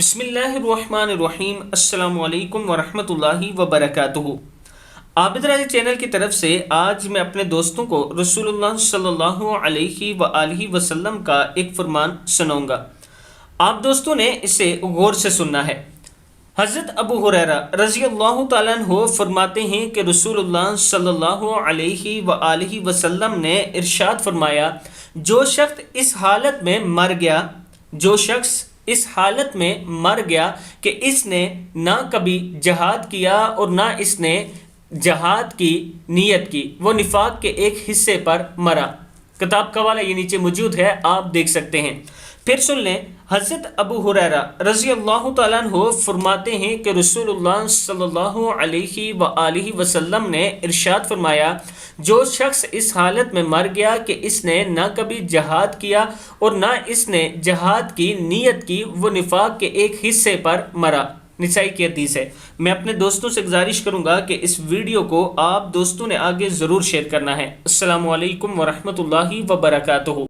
بسم اللہ الرحمن الرحیم۔ السلام علیکم ورحمۃ اللہ وبرکاتہ۔ عابد راضی چینل کی طرف سے آج میں اپنے دوستوں کو رسول اللہ صلی اللہ علیہ وآلہ وسلم کا ایک فرمان سناؤں گا۔ آپ دوستوں نے اسے غور سے سننا ہے۔ حضرت ابو ہریرہ رضی اللہ تعالیٰ عنہ فرماتے ہیں کہ رسول اللہ صلی اللہ علیہ وآلہ وسلم نے ارشاد فرمایا، جو شخص اس حالت میں مر گیا کہ اس نے نہ کبھی جہاد کیا اور نہ اس نے جہاد کی نیت کی، وہ نفاق کے ایک حصے پر مرا۔ کتاب کا حوالہ یہ نیچے موجود ہے، آپ دیکھ سکتے ہیں۔ پھر سن لیں، حضرت ابو ہریرہ رضی اللہ تعالیٰ عنہ فرماتے ہیں کہ رسول اللہ صلی اللہ علیہ وآلہ وسلم نے ارشاد فرمایا، جو شخص اس حالت میں مر گیا کہ اس نے نہ کبھی جہاد کیا اور نہ اس نے جہاد کی نیت کی، وہ نفاق کے ایک حصے پر مرا۔ نسائی کی حدیث ہے۔ میں اپنے دوستوں سے گزارش کروں گا کہ اس ویڈیو کو آپ دوستوں نے آگے ضرور شیئر کرنا ہے۔ السلام علیکم ورحمۃ اللہ وبرکاتہ۔